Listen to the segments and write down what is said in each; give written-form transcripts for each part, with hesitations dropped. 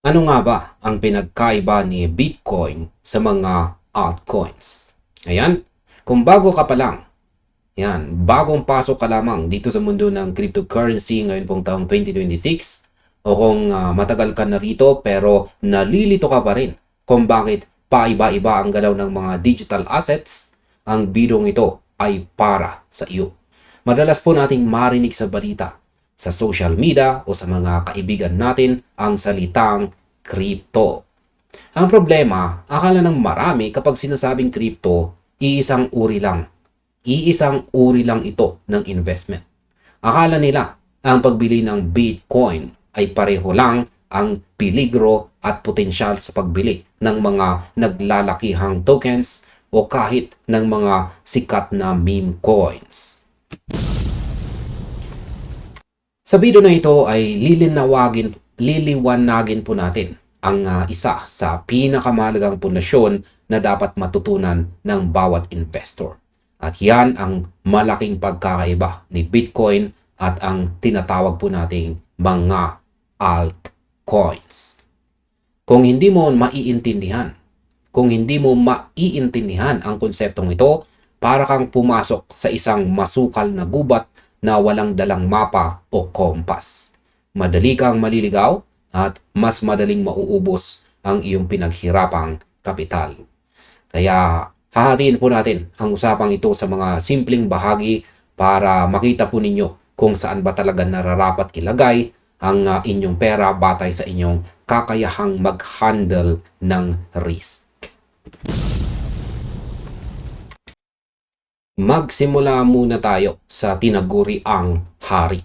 Ano nga ba ang pinagkaiba ni Bitcoin sa mga altcoins? Ayan, kung bago ka pa lang, yan, bagong pasok ka lamang dito sa mundo ng cryptocurrency ngayon pong taong 2026, o kung matagal ka na rito pero nalilito ka pa rin kung bakit paiba-iba ang galaw ng mga digital assets, ang bidong ito ay para sa iyo. Madalas po nating marinig sa balita, sa social media o sa mga kaibigan natin ang salitang crypto. Ang problema, akala ng marami kapag sinasabing crypto, iisang uri lang. Iisang uri lang ito ng investment. Akala nila ang pagbili ng Bitcoin ay pareho lang ang peligro at potensyal sa pagbili ng mga naglalakihang tokens o kahit ng mga sikat na meme coins. Sa video na ito ay liliwanagin po natin ang isa sa pinakamahalagang pundasyon na dapat matutunan ng bawat investor. At yan ang malaking pagkakaiba ni Bitcoin at ang tinatawag po nating mga altcoins. Kung hindi mo maiintindihan ang konseptong ito, para kang pumasok sa isang masukal na gubat na walang dalang mapa o kompas. Madali kang maliligaw at mas madaling mauubos ang iyong pinaghirapang kapital. Kaya hahatiin po natin ang usapang ito sa mga simpleng bahagi para makita po ninyo kung saan ba talaga nararapat ilagay ang inyong pera batay sa inyong kakayahang mag-handle ng risk. Magsimula muna tayo sa tinaguriang hari.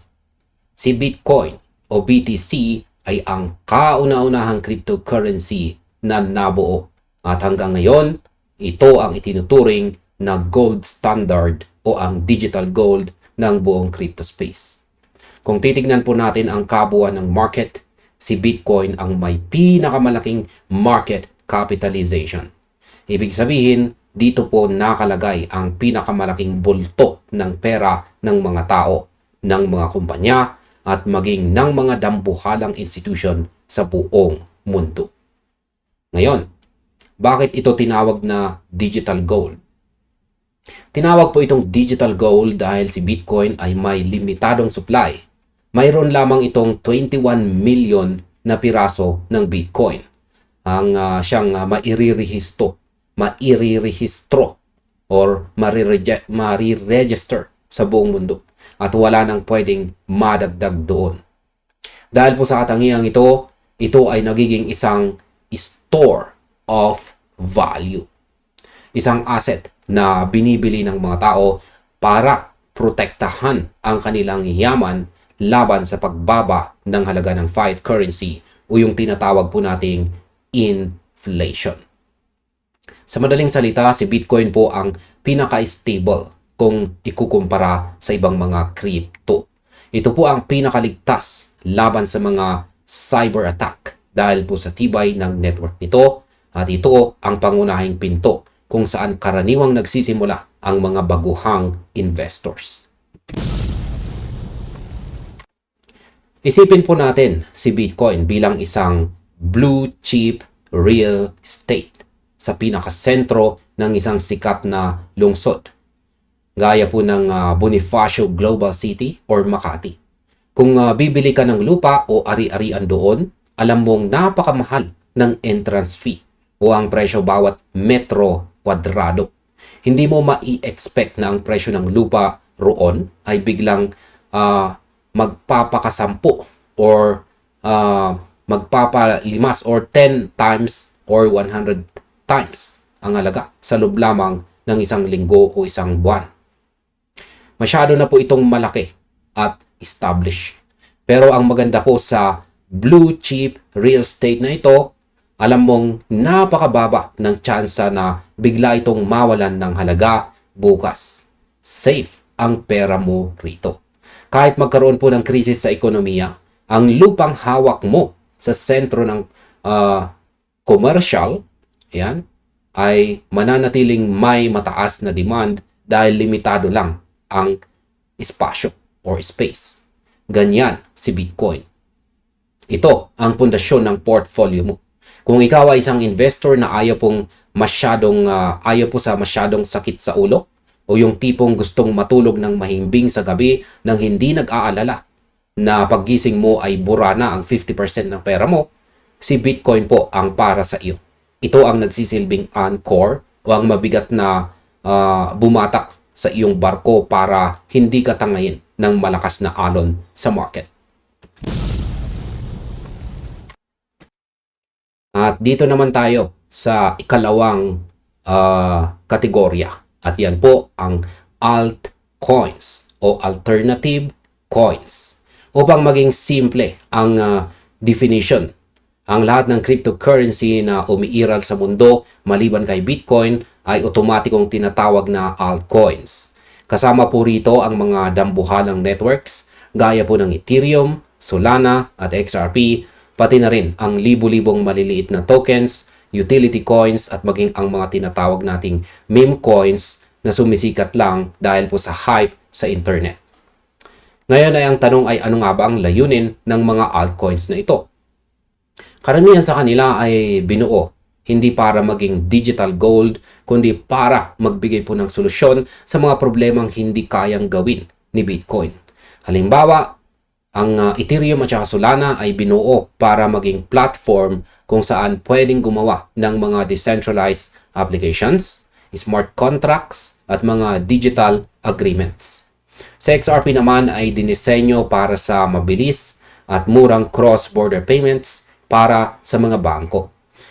Si Bitcoin o BTC ay ang kauna-unahang cryptocurrency na nabuo at hanggang ngayon, ito ang itinuturing na gold standard o ang digital gold ng buong crypto space. Kung titignan po natin ang kabuuan ng market, si Bitcoin ang may pinakamalaking market capitalization. Ibig sabihin, dito po nakalagay ang pinakamalaking bulto ng pera ng mga tao, ng mga kumpanya, at maging ng mga dambuhalang institusyon sa buong mundo. Ngayon, bakit ito tinawag na digital gold? Tinawag po itong digital gold dahil si Bitcoin ay may limitadong supply. Mayroon lamang itong 21 million na piraso ng Bitcoin ang siyang marirehistro or mariregister sa buong mundo at wala nang pwedeng madagdag doon. Dahil po sa katangiang ito ay nagiging isang store of value. Isang asset na binibili ng mga tao para protektahan ang kanilang yaman laban sa pagbaba ng halaga ng fiat currency o yung tinatawag po nating inflation. Sa madaling salita, si Bitcoin po ang pinaka-stable kung ikukumpara sa ibang mga crypto. Ito po ang pinakaligtas laban sa mga cyber attack dahil po sa tibay ng network nito at ito ang pangunahing pinto kung saan karaniwang nagsisimula ang mga baguhang investors. Isipin po natin si Bitcoin bilang isang blue chip real estate sa pinakasentro ng isang sikat na lungsod, gaya po ng Bonifacio Global City or Makati. Kung bibili ka ng lupa o ari-arian doon, alam mong napakamahal ng entrance fee o ang presyo bawat metro kwadrado. Hindi mo mai-expect na ang presyo ng lupa roon ay biglang magpapakasampu or magpapalimas or 10 times or 100 times ang halaga sa loob lamang ng isang linggo o isang buwan. Masyado na po itong malaki at established. Pero ang maganda po sa blue chip real estate na ito, alam mong napakababa ng tsansa na bigla itong mawalan ng halaga bukas. Safe ang pera mo rito. Kahit magkaroon po ng krisis sa ekonomiya, ang lupang hawak mo sa sentro ng commercial, yan, ay mananatiling may mataas na demand dahil limitado lang ang espasyo or space. Ganyan si Bitcoin. Ito ang pundasyon ng portfolio mo. Kung ikaw ay isang investor na ayaw po sa masyadong sakit sa ulo, o yung tipong gustong matulog ng mahimbing sa gabi nang hindi nag-aalala na paggising mo ay bura na ang 50% ng pera mo, si Bitcoin po ang para sa iyo. Ito ang nagsisilbing anchor o ang mabigat na bumatak sa iyong barko para hindi ka tangayin ng malakas na alon sa market. At dito naman tayo sa ikalawang kategorya. At yan po ang altcoins o alternative coins. Upang maging simple ang definition, ang lahat ng cryptocurrency na umiiral sa mundo maliban kay Bitcoin ay otomatikong tinatawag na altcoins. Kasama po rito ang mga dambuhalang networks gaya po ng Ethereum, Solana at XRP, pati na rin ang libu-libong maliliit na tokens, utility coins at maging ang mga tinatawag nating meme coins na sumisikat lang dahil po sa hype sa internet. Ngayon ay ang tanong ay ano nga ba ang layunin ng mga altcoins na ito? Karamihan sa kanila ay binuo hindi para maging digital gold kundi para magbigay po ng solusyon sa mga problemang hindi kayang gawin ni Bitcoin. Halimbawa, ang Ethereum at saka Solana ay binuo para maging platform kung saan pwedeng gumawa ng mga decentralized applications, smart contracts, at mga digital agreements. Sa XRP naman ay dinisenyo para sa mabilis at murang cross-border payments para sa mga bangko.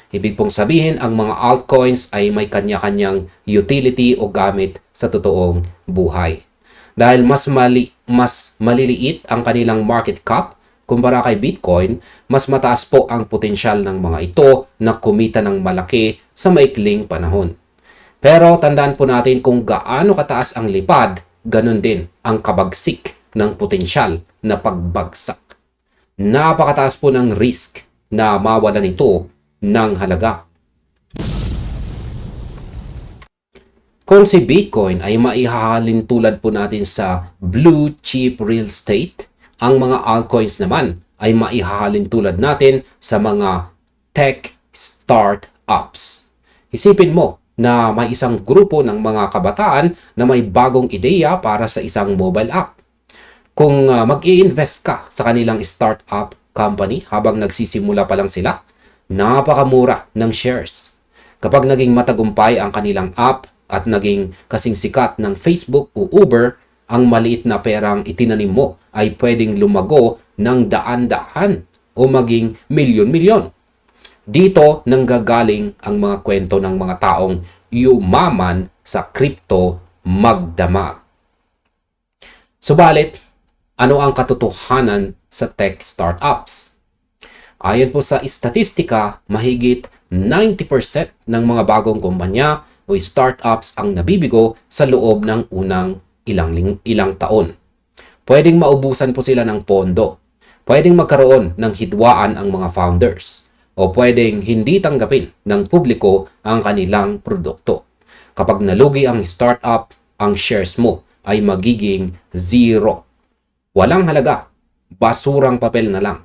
Ibig pong sabihin, ang mga altcoins ay may kanya-kanyang utility o gamit sa totoong buhay. Dahil mas maliliit ang kanilang market cap kumpara kay Bitcoin, mas mataas po ang potensyal ng mga ito na kumita ng malaki sa maikling panahon. Pero tandaan po natin kung gaano kataas ang lipad, ganun din ang kabagsik ng potensyal na pagbagsak. Napakataas po ng risk na mawalan ito ng halaga. Kung si Bitcoin ay maihahalin tulad po natin sa blue chip real estate, ang mga altcoins naman ay maihahalin tulad natin sa mga tech startups. Isipin mo na may isang grupo ng mga kabataan na may bagong ideya para sa isang mobile app. Kung mag-i-invest ka sa kanilang startup company habang nagsisimula pa lang sila, napakamura ng shares. Kapag naging matagumpay ang kanilang app at naging kasing sikat ng Facebook o Uber, ang maliit na perang itinanim mo ay pwedeng lumago ng daan-daan o maging milyon-milyon. Dito nanggagaling ang mga kwento ng mga taong yumaman sa crypto magdamag. Subalit, ano ang katotohanan sa tech startups? Ayon po sa statistika, mahigit 90% ng mga bagong kumpanya o startups ang nabibigo sa loob ng unang ilang taon. Pwedeng maubusan po sila ng pondo. Pwedeng magkaroon ng hidwaan ang mga founders. O pwedeng hindi tanggapin ng publiko ang kanilang produkto. Kapag nalugi ang startup, ang shares mo ay magiging zero. Walang halaga. Basurang papel na lang.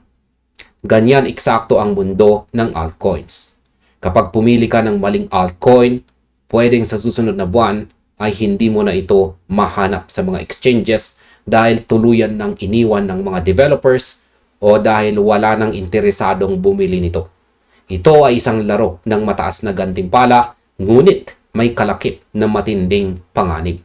Ganyan eksakto ang mundo ng altcoins. Kapag pumili ka ng maling altcoin, pwedeng sa susunod na buwan ay hindi mo na ito mahanap sa mga exchanges dahil tuluyan ng iniwan ng mga developers o dahil wala nang interesadong bumili nito. Ito ay isang laro ng mataas na gantimpala, ngunit may kalakip na matinding panganib.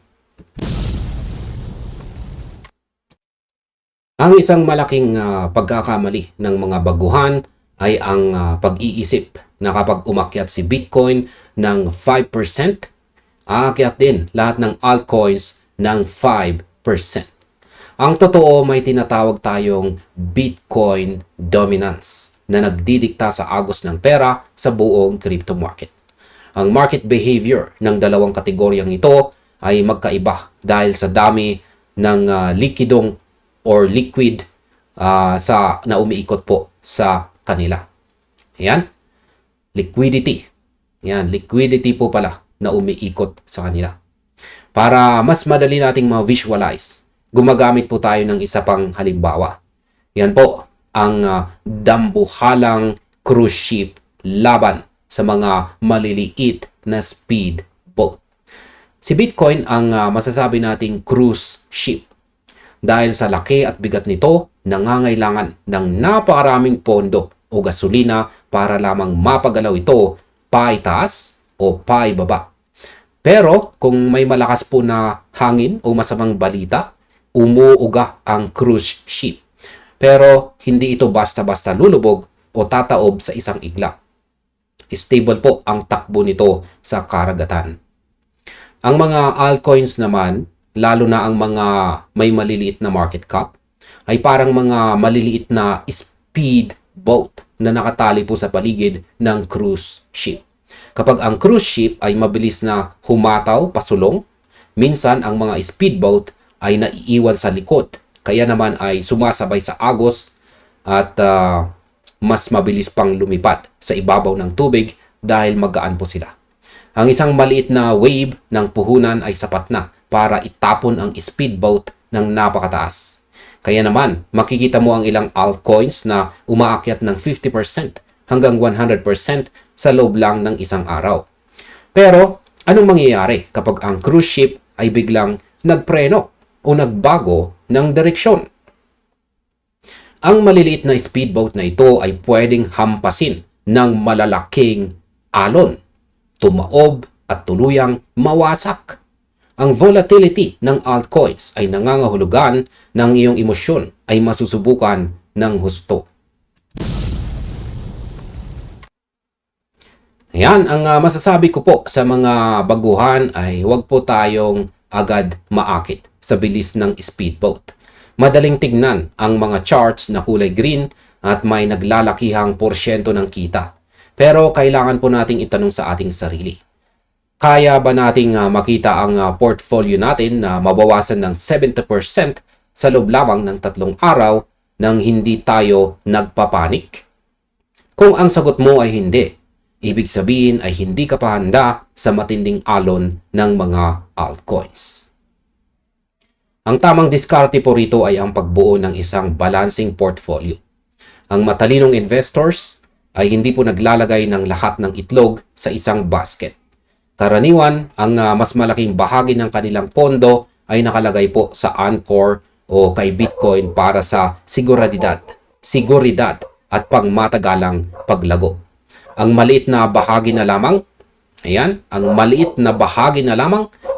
Ang isang malaking pagkakamali ng mga baguhan ay ang pag-iisip na kapag umakyat si Bitcoin ng 5%, aakyat din lahat ng altcoins ng 5%. Ang totoo, may tinatawag tayong Bitcoin dominance na nagdidikta sa agos ng pera sa buong crypto market. Ang market behavior ng dalawang kategoryang ito ay magkaiba dahil sa dami ng likidong or liquid na umiikot po sa kanila. Ayan. Liquidity. Ayan, liquidity po pala na umiikot sa kanila. Para mas madali nating ma-visualize, gumagamit po tayo ng isa pang halimbawa. Yan po ang dambuhalang cruise ship laban sa mga maliliit na speedboat. Si Bitcoin ang masasabi nating cruise ship dahil sa laki at bigat nito, nangangailangan ng napakaraming pondo o gasolina para lamang mapagalaw ito paitaas o paibaba. Pero kung may malakas po na hangin o masamang balita, umuuga ang cruise ship. Pero hindi ito basta-basta lulubog o tataob sa isang igla. Stable po ang takbo nito sa karagatan. Ang mga altcoins naman, lalo na ang mga may maliliit na market cap, ay parang mga maliliit na speedboat na nakatali po sa paligid ng cruise ship. Kapag ang cruise ship ay mabilis na humataw, pasulong, minsan ang mga speedboat ay naiiwan sa likod. Kaya naman ay sumasabay sa agos at mas mabilis pang lumipad sa ibabaw ng tubig dahil magaan po sila. Ang isang maliit na wave ng puhunan ay sapat na para itapon ang speedboat ng napakataas. Kaya naman, makikita mo ang ilang altcoins na umaakyat ng 50% hanggang 100% sa loob lang ng isang araw. Pero, anong mangyayari kapag ang cruise ship ay biglang nagpreno o nagbago ng direksyon? Ang maliliit na speedboat na ito ay pwedeng hampasin ng malalaking alon, tumaob at tuluyang mawasak. Ang volatility ng altcoins ay nangangahulugan ng iyong emosyon ay masusubukan ng husto. Ayan, ang masasabi ko po sa mga baguhan ay huwag po tayong agad maakit sa bilis ng speedboat. Madaling tignan ang mga charts na kulay green at may naglalakihang porsyento ng kita. Pero kailangan po nating itanong sa ating sarili. Kaya ba nating makita ang portfolio natin na mabawasan ng 70% sa loob lamang ng 3 araw nang hindi tayo nagpapanik? Kung ang sagot mo ay hindi, ibig sabihin ay hindi ka pa handa sa matinding alon ng mga altcoins. Ang tamang diskarte po rito ay ang pagbuo ng isang balancing portfolio. Ang matalinong investors ay hindi po naglalagay ng lahat ng itlog sa isang basket. Karaniwan, ang mas malaking bahagi ng kanilang pondo ay nakalagay po sa Anchor o kay Bitcoin para sa seguridad at pangmatagalang paglago. Ang maliit na bahagi na lamang,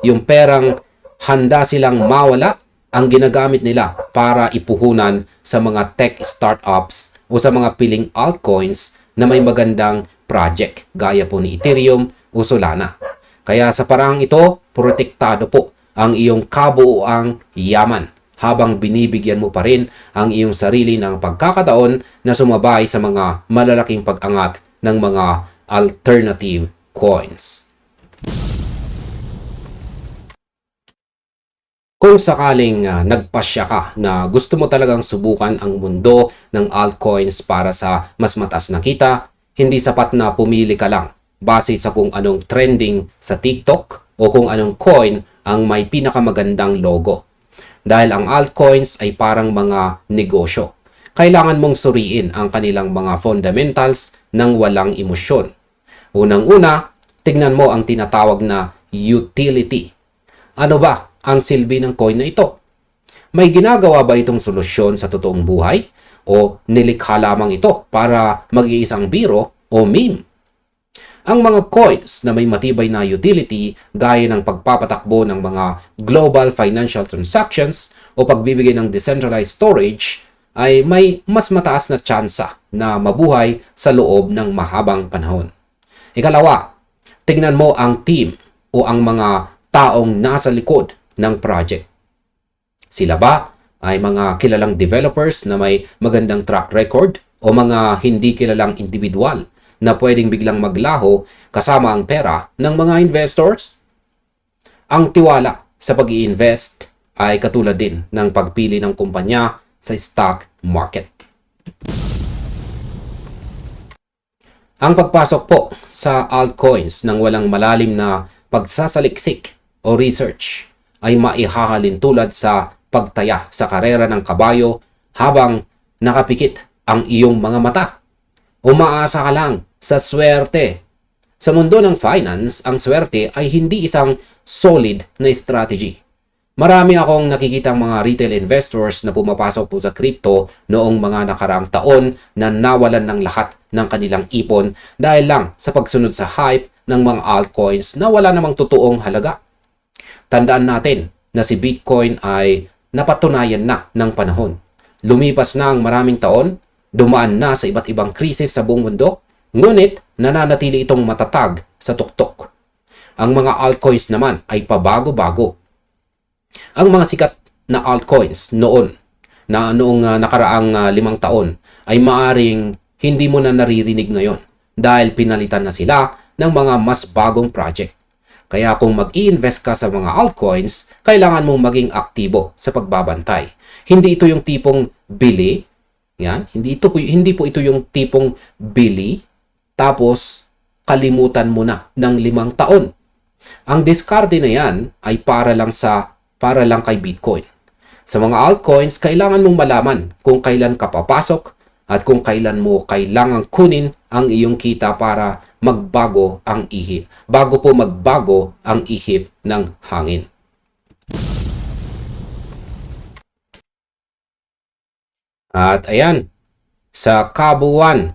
yung perang handa silang mawala, ang ginagamit nila para ipuhunan sa mga tech startups o sa mga piling altcoins na may magandang project gaya po ni Ethereum o Solana. Kaya sa paraang ito, protektado po ang iyong kabuuang yaman habang binibigyan mo pa rin ang iyong sarili ng pagkakataon na sumabay sa mga malalaking pag-angat ng mga alternative coins. Kung sakaling nagpasya ka na gusto mo talagang subukan ang mundo ng altcoins para sa mas mataas na kita, hindi sapat na pumili ka lang base sa kung anong trending sa TikTok o kung anong coin ang may pinakamagandang logo. Dahil ang altcoins ay parang mga negosyo. Kailangan mong suriin ang kanilang mga fundamentals ng walang emosyon. Unang-una, tignan mo ang tinatawag na utility. Ano ba ang silbi ng coin na ito? May ginagawa ba itong solusyon sa totoong buhay? O nilikha lamang ito para mag-iisang biro o meme? Ang mga coins na may matibay na utility gaya ng pagpapatakbo ng mga global financial transactions o pagbibigay ng decentralized storage ay may mas mataas na tsansa na mabuhay sa loob ng mahabang panahon. Ikalawa, tignan mo ang team o ang mga taong nasa likod ng project. Sila ba ay mga kilalang developers na may magandang track record o mga hindi kilalang individual na pwedeng biglang maglaho kasama ang pera ng mga investors? Ang tiwala sa pag-i-invest ay katulad din ng pagpili ng kumpanya sa stock market. Ang pagpasok po sa altcoins ng walang malalim na pagsasaliksik o research ay maihahalin tulad sa pagtaya sa karera ng kabayo habang nakapikit ang iyong mga mata. Umaasa ka lang sa swerte. Sa mundo ng finance, ang swerte ay hindi isang solid na strategy. Marami akong nakikitang mga retail investors na pumapasok po sa crypto noong mga nakaraang taon na nawalan ng lahat ng kanilang ipon dahil lang sa pagsunod sa hype ng mga altcoins na wala namang totoong halaga. Tandaan natin na si Bitcoin ay napatunayan na ng panahon. Lumipas na ang maraming taon, dumaan na sa iba't ibang krisis sa buong mundo, ngunit nananatili itong matatag sa tuktok. Ang mga altcoins naman ay pabago-bago. Ang mga sikat na altcoins noong nakaraang 5 taon ay maaring hindi mo na naririnig ngayon dahil pinalitan na sila ng mga mas bagong project. Kaya kung mag-i-invest ka sa mga altcoins, kailangan mong maging aktibo sa pagbabantay. Hindi ito yung tipong bili, yan, hindi po ito yung tipong bili tapos kalimutan mo na ng 5 taon. Ang diskarte na yan ay para lang kay Bitcoin. Sa mga altcoins, kailangan mong malaman kung kailan ka papasok at kung kailan mo kailangang kunin ang iyong kita para magbago ang ihip. Bago po magbago ang ihip ng hangin. At ayan, sa kabuuan,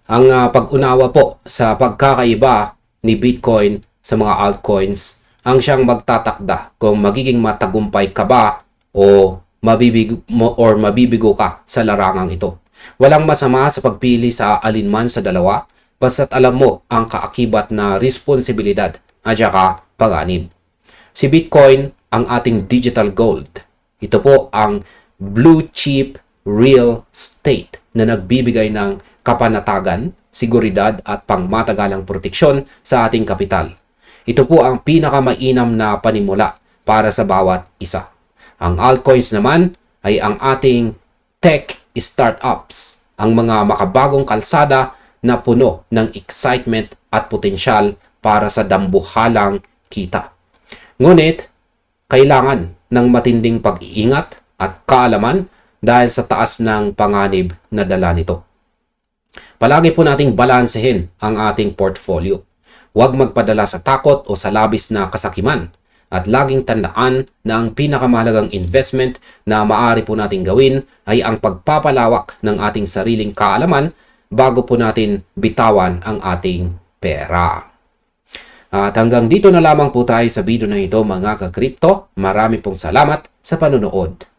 ang pag-unawa po sa pagkakaiba ni Bitcoin sa mga altcoins ang siyang magtatakda kung magiging matagumpay ka ba o mabibigo ka sa larangang ito. Walang masama sa pagpili sa alinman sa dalawa basta't alam mo ang kaakibat na responsibilidad at saka pag-anib. Si Bitcoin ang ating digital gold. Ito po ang blue chip real estate na nagbibigay ng kapanatagan, seguridad at pangmatagalang proteksyon sa ating kapital. Ito po ang pinakamainam na panimula para sa bawat isa. Ang altcoins naman ay ang ating tech startups, ang mga makabagong kalsada na puno ng excitement at potensyal para sa dambuhalang kita. Ngunit, kailangan ng matinding pag-iingat at kaalaman dahil sa taas ng panganib na dala nito. Palagi po nating balansehin ang ating portfolio. Huwag magpadala sa takot o sa labis na kasakiman at laging tandaan na ang pinakamahalagang investment na maaari po nating gawin ay ang pagpapalawak ng ating sariling kaalaman bago po natin bitawan ang ating pera. At hanggang dito na lamang po tayo sa video na ito mga ka-crypto. Marami pong salamat sa panonood.